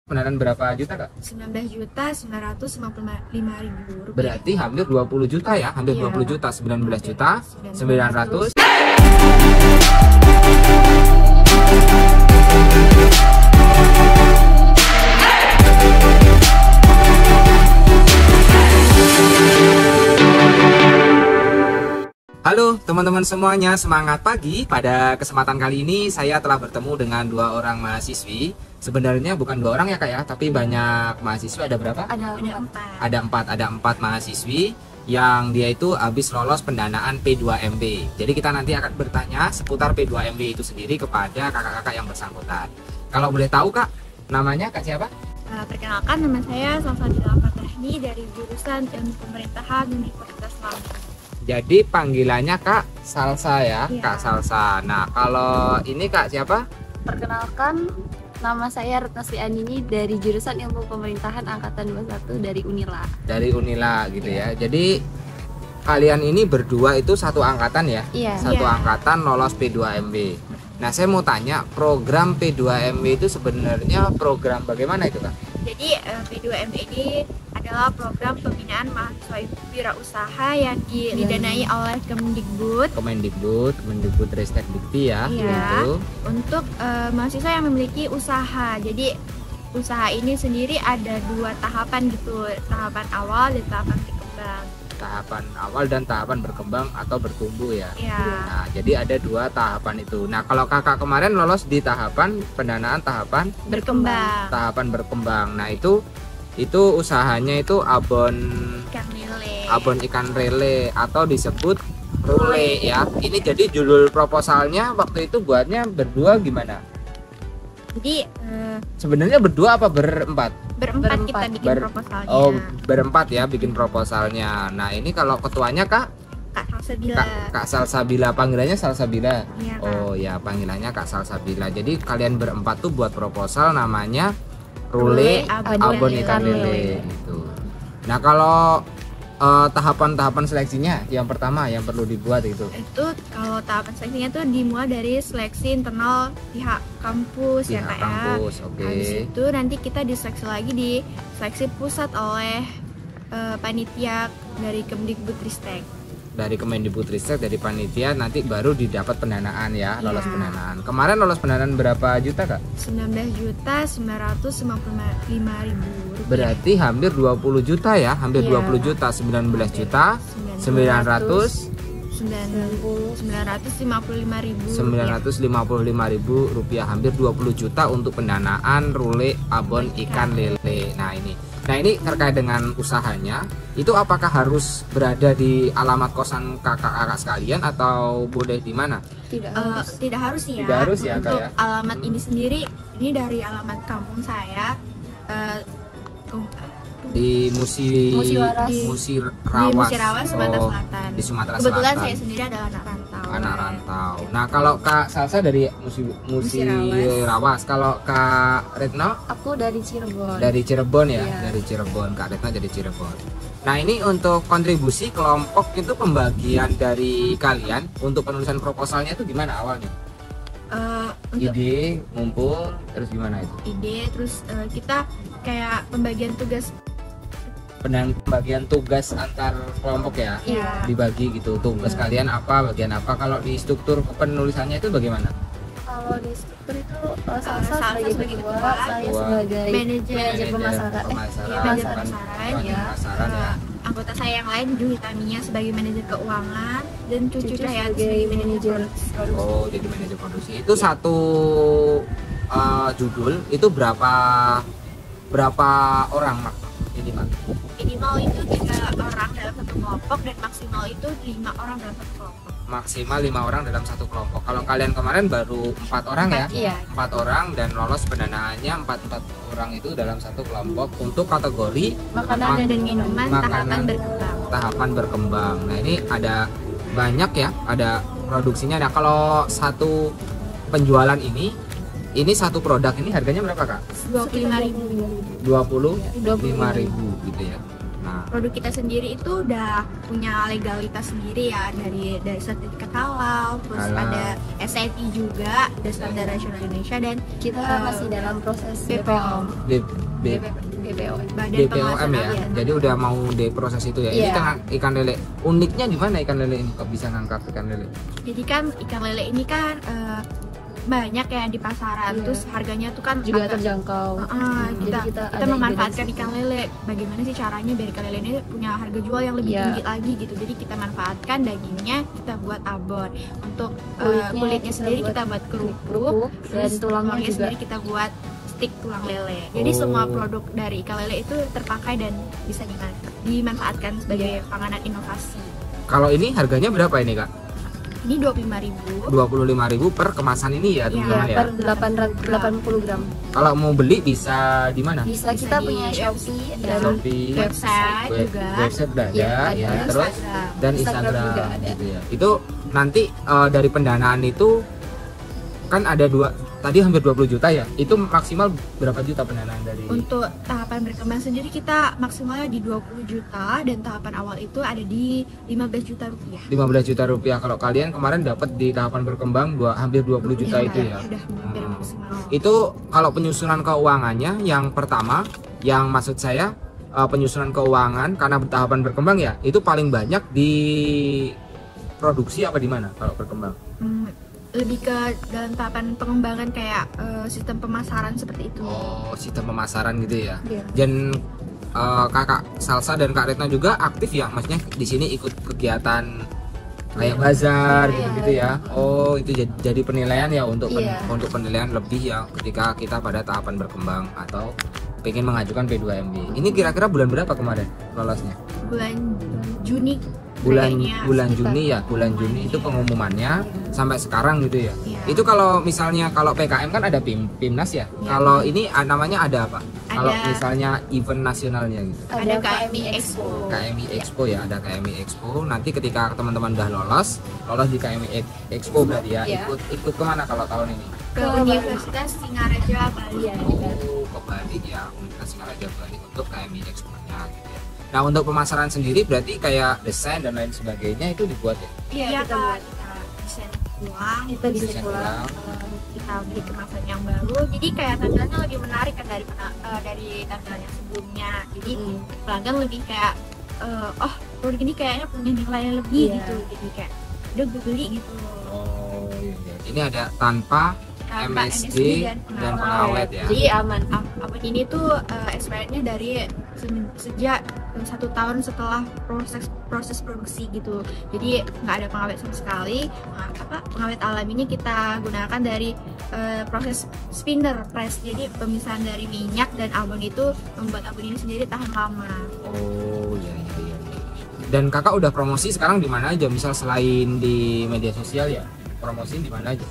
Pendanaan berapa juta kak? 19.955.000 rupiah. Berarti hampir 20 juta ya, hampir Iya. 20 juta, 19 juta 900. Halo teman-teman semuanya, semangat pagi. Pada kesempatan kali ini saya telah bertemu dengan dua orang mahasiswi. Sebenarnya bukan dua orang ya kak ya, tapi banyak mahasiswa. Ada berapa? Ada empat. Ada empat mahasiswi yang dia itu habis lolos pendanaan P2MB. Jadi kita nanti akan bertanya seputar P2MB itu sendiri kepada kakak-kakak yang bersangkutan. Kalau boleh tahu kak, namanya kak siapa? Perkenalkan, nama saya Salsabila Fatrahni dari jurusan Ilmu Pemerintahan Universitas Lampung. Jadi panggilannya Kak Salsa ya, Iya. Kak Salsa. Nah kalau ini Kak siapa? Perkenalkan, nama saya Retno Sri Andini dari jurusan Ilmu Pemerintahan Angkatan 21 dari Unila. Dari Unila gitu ya. Jadi kalian ini berdua itu satu angkatan ya? Iya. Satu Iya. angkatan lolos P2MB. Nah saya mau tanya, program P2MB itu sebenarnya program bagaimana itu Kak? Jadi P2MB ini adalah program pembinaan mahasiswa wirausaha yang didanai oleh Kemdikbud Kemendikbud Ristek Dikti ya. Iya. Gitu. untuk mahasiswa yang memiliki usaha. Jadi usaha ini sendiri ada dua tahapan gitu, tahapan awal dan tahapan berkembang. Tahapan awal dan tahapan berkembang atau bertumbuh ya. Ya. Nah, jadi ada dua tahapan itu. Nah, kalau kakak kemarin lolos di tahapan pendanaan tahapan Berkembang. berkembang. Nah, itu usahanya itu abon ikan lele atau disebut rule ya. Ini jadi judul proposalnya waktu itu buatnya berdua gimana? Jadi Sebenarnya berdua apa berempat? berempat kita Berempat. bikin proposalnya. Oh, berempat ya bikin proposalnya. Nah, ini kalau ketuanya Kak Kak Salsabila. Kak Salsabila, panggilannya Salsabila. Iya, Kak. Oh ya, panggilannya Kak Salsabila. Jadi kalian berempat tuh buat proposal namanya Rule Abon Ikan Lele gitu. Nah, kalau tahapan-tahapan seleksinya yang pertama yang perlu dibuat itu. Itu kalau tahapan seleksinya tuh dimulai dari seleksi internal pihak kampus ya Pihak Kak kampus, ya. oke. Habis itu nanti kita diseleksi lagi di seleksi pusat oleh panitia dari Kemdikbud Ristek. Dari Kemendikbud Ristek, dari panitia nanti baru didapat pendanaan ya, lolos Iya. pendanaan. Kemarin lolos pendanaan berapa juta Kak? 19.955.000 rupiah. Berarti hampir 20 juta ya, hampir Iya. 20 juta, 19 juta 900 955.000 rupiah, hampir 20 juta untuk pendanaan Rule Abon Ikan Lele. Nah ini terkait dengan usahanya, itu apakah harus berada di alamat kosan kakak-kakak sekalian atau boleh di mana? Tidak Tidak harus ya. Tidak harus ya, Kak, Untuk ya? alamat ini sendiri, ini dari alamat kampung saya. Di Musiwaras. Di Musirawas. Musirawas, Sumatera Oh, Selatan. di Sumatera Kebetulan Selatan. saya sendiri adalah anak rantau. Anak rantau. Nah kalau Kak Salsa dari Musirawas, kalau Kak Retno Aku dari Cirebon. dari Cirebon ya, Iya. dari Cirebon. Kak Retno dari Cirebon. Nah ini untuk kontribusi kelompok itu pembagian dari kalian untuk penulisan proposalnya itu gimana awalnya? Untuk Ide, ngumpul, terus gimana itu? ide, terus kita kayak pembagian tugas. Pembagian tugas antar kelompok ya? Iya. Dibagi gitu, tugas kalian apa, bagian apa. Kalau di struktur penulisannya itu bagaimana? Kalau di struktur itu Salsa Salsa sebagai ketua, saya Ketua. sebagai Manajer pemasaran. Iya, Pemasaran, manajer bukan pemasaran bukan ya. pemasaran ya. Anggota saya yang lain Juhi Tamiya sebagai manajer keuangan dan Cucu Cucu Cahyati sebagai sebagai manajer manajer. produksi. Oh, jadi manajer produksi. Itu satu judul itu berapa orang minimal? Minimal itu 3 orang dalam satu kelompok dan maksimal itu 5 orang dalam satu kelompok. Maksimal 5 orang dalam satu kelompok. Kalau kalian kemarin baru 4 orang ya? Iya. 4 orang dan lolos pendanaannya 4 orang itu dalam satu kelompok untuk kategori Makanan Dan minuman Makanan. tahapan berkembang. berkembang. Nah ini ada banyak ya, ada produksinya. Nah kalau satu penjualan ini satu produk ini harganya berapa Kak? 25.000. 25.000 gitu ya. Nah, produk kita sendiri itu udah punya legalitas sendiri ya, dari sertifikat halal, terus Halal. ada SNI juga, ada standar nasional Indonesia, dan Kita masih dalam proses BPOM, BPO. Badan BPOM Pengawasan ya. Obat. Jadi udah mau diproses itu ya. Ini Iya. kan ikan lele. Uniknya di mana ikan lele ini kok bisa ngangkat ikan lele? Jadi kan ikan lele ini kan banyak ya di pasaran, Iya. terus harganya tuh kan Juga agak- terjangkau. kita Jadi kita ada memanfaatkan ide ikan lele. Bagaimana sih caranya biar ikan lele ini punya harga jual yang lebih Iya. tinggi lagi gitu. Jadi kita manfaatkan dagingnya, kita buat abon. Untuk kulitnya sendiri kita buat kerupuk, kerupuk, dan terus tulangnya juga. sendiri kita buat stik tulang lele. Jadi Oh. semua produk dari ikan lele itu terpakai dan bisa dimanfaatkan sebagai panganan inovasi. Kalau ini harganya berapa ini Kak? Ini 25.000. 25.000 per kemasan ini ya teman-teman ya. Per 80 gram. Kalau mau beli bisa di mana? Bisa Bisa kita di punya Shopee dan Shopee, website juga. website udah Iya, ada, ada. ya, Dan terus Instagram. dan Instagram Instagram juga ada. gitu ya. Itu nanti dari pendanaan itu kan ada tadi hampir 20 juta ya. Itu maksimal berapa juta pendanaan dari? Untuk tahapan berkembang sendiri kita maksimalnya di 20 juta, dan tahapan awal itu ada di 15 juta rupiah. 15 juta rupiah. Kalau kalian kemarin dapat di tahapan berkembang hampir 20 juta itu ya. Sudah hampir maksimal. Itu kalau penyusunan keuangannya yang pertama, yang maksud saya penyusunan keuangan karena tahapan berkembang ya, itu paling banyak di produksi apa di mana kalau berkembang? Lebih ke dalam tahapan pengembangan kayak sistem pemasaran seperti itu. Oh, sistem pemasaran gitu ya. Iya. Dan Kakak Salsa dan Kak Retna juga aktif ya, maksudnya di sini ikut kegiatan kayak bazar gitu-gitu ya. Oh, itu jadi penilaian ya untuk Iya. untuk penilaian lebih ya ketika kita pada tahapan berkembang atau pengen mengajukan P2MB. Ini kira-kira bulan berapa kemarin lolosnya? Bulan Juni Bulan kayaknya. bulan sekitar. Juni ya, bulan Juni itu pengumumannya sampai sekarang gitu ya. Iya. Itu kalau misalnya kalau PKM kan ada Pimnas ya. Iya. Kalau ini namanya ada apa? Kalau Ada. misalnya event nasionalnya gitu. Ada KMI Expo. KMI Expo ya, ada KMI Expo. Nanti ketika teman-teman udah lolos di KMI Expo berarti ya, Iya. ikut kemana kalau tahun ini? Ke Universitas Singaraja Bali. Iya. Ke Bali ya, Universitas Singaraja Bali untuk KMI Expo-nya gitu ya. Nah, untuk pemasaran sendiri berarti kayak desain dan lain sebagainya itu dibuat ya. Iya, kita Kak, buat. kita desain ulang. Kita bisa Desain pulang. ulang. Kita beli kemasan yang baru, jadi kayak tampilannya lebih menarik kan dari tampilan yang sebelumnya. Jadi pelanggan lebih kayak oh, produk ini kayaknya punya nilai lebih Iya. gitu. Jadi kayak udah gue beli gitu. Oh iya. Ini ada tanpa Tanpa MSG dan pengawet ya. Jadi aman. Abon ini tuh expirednya dari sejak 1 tahun setelah proses produksi gitu. Jadi nggak ada pengawet sama sekali. Pengawet alaminya kita gunakan dari proses spinner press. Jadi pemisahan dari minyak dan abon itu membuat abon ini sendiri tahan lama. Oh iya iya iya. Dan kakak udah promosi sekarang di mana aja? Misal selain di media sosial ya, promosi di mana aja?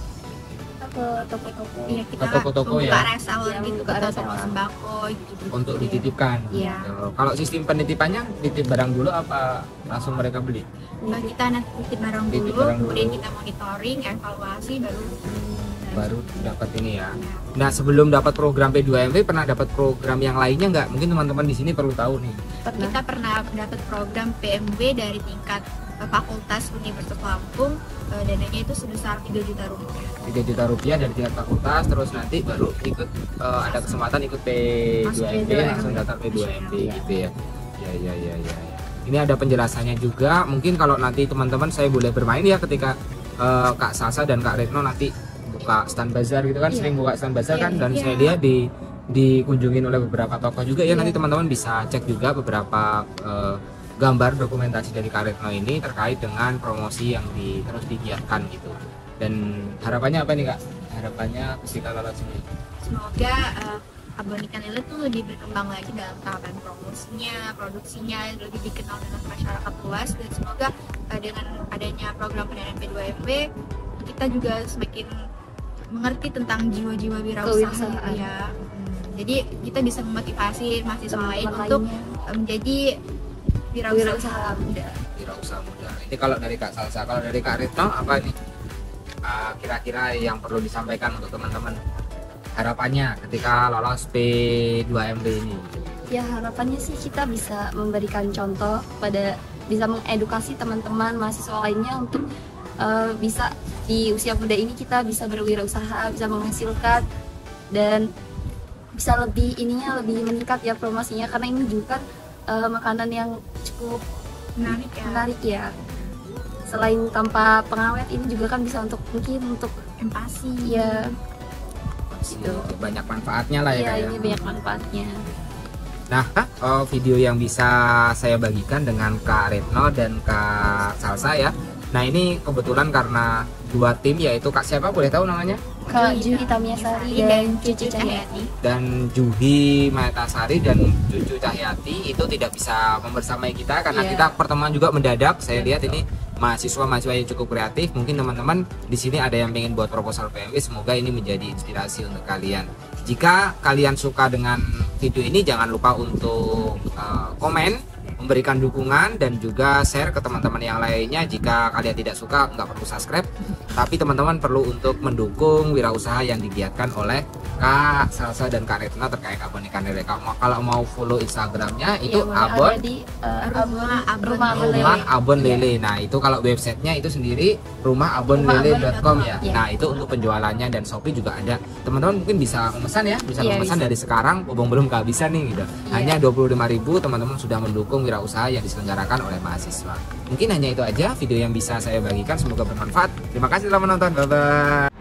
Ke toko-toko. Iya, kita Ke toko-toko membuka ya? reseller Iya, gitu, membuka ke toko reseller. sembako gitu. Untuk dititipkan. Iya. Gitu. Kalau sistem penitipannya titip barang dulu apa langsung mereka beli? Kita nanti titip barang Titip dulu, barang kemudian dulu. kita monitoring, evaluasi, Baru dapat ini ya. Nah, sebelum dapat program P2MB pernah dapat program yang lainnya nggak? Mungkin teman-teman di sini perlu tahu nih. Kita pernah dapat program PMW dari tingkat Fakultas Universitas Lampung, dananya itu sebesar 3 juta rupiah. 3 juta rupiah dari tingkat fakultas, terus nanti baru ikut ada kesempatan ikut P2MB, langsung daftar P2MB gitu ya. Ya. Ini ada penjelasannya juga. Mungkin kalau nanti teman-teman saya boleh bermain ya ketika Kak Salsa dan Kak Retno nanti buka stand bazar gitu kan, sering buka stand bazar kan, dan saya lihat dikunjungin oleh beberapa tokoh juga ya. Nanti teman-teman bisa cek juga beberapa gambar dokumentasi dari Kak Retno ini terkait dengan promosi yang terus digiatkan gitu. Dan harapannya apa nih Kak? Harapannya ketika lolos ini? Semoga abon ikan lele tuh lebih berkembang lagi dalam tahapan promosinya, produksinya, lebih dikenal dengan masyarakat luas, dan semoga dengan adanya program pendanaan P2MB kita juga semakin mengerti tentang jiwa-jiwa wirausaha Kewirausahaan. ya. Jadi kita bisa memotivasi mahasiswa lain Teman-teman untuk lainnya. menjadi wirausaha Wirausaha muda. Wirausaha muda. Ini kalau dari Kak Salsa, kalau dari Kak Retno apa nih? Kira-kira yang perlu disampaikan untuk teman-teman harapannya ketika lolos P2MB ini? Ya harapannya sih kita bisa memberikan contoh bisa mengedukasi teman-teman mahasiswa lainnya untuk bisa di usia muda ini kita bisa berwirausaha, bisa menghasilkan dan bisa lebih meningkat ya promosinya, karena ini juga makanan yang cukup menarik ya. Selain tanpa pengawet ini juga kan bisa mungkin untuk empasi ya gitu. Banyak manfaatnya lah ya, Iya, Kak, ya. ini banyak manfaatnya. Nah, video yang bisa saya bagikan dengan Kak Retno dan Kak Salsa ya. Nah, ini kebetulan karena dua tim, yaitu Kak siapa boleh tahu namanya? Kak Juhi Tamiasari dan Cucu Cahyati. Dan Juhi Matasari dan Cucu Cahyati itu tidak bisa membersamai kita karena kita pertemuan juga mendadak. Saya lihat ini mahasiswa yang cukup kreatif. Mungkin teman-teman di sini ada yang pengen buat proposal PMW, semoga ini menjadi inspirasi untuk kalian. Jika kalian suka dengan video ini, jangan lupa untuk komen, memberikan dukungan, dan juga share ke teman-teman yang lainnya. Jika kalian tidak suka, nggak perlu subscribe, tapi teman-teman perlu untuk mendukung wirausaha yang digiatkan oleh Kak Salsa dan Kak Retno terkait abon ikan lele. Kalau mau follow Instagramnya itu abon rumah abon lele. Nah, itu kalau websitenya itu sendiri rumahAbonLele.com ya. Nah, itu untuk penjualannya, dan Shopee juga ada. Teman-teman mungkin bisa memesan ya, bisa memesan dari sekarang, belum kehabisan nih gitu. Hanya 25.000 teman-teman sudah mendukung wirausaha yang diselenggarakan oleh mahasiswa. Mungkin hanya itu aja video yang bisa saya bagikan, semoga bermanfaat. Terima kasih telah menonton. Bye bye.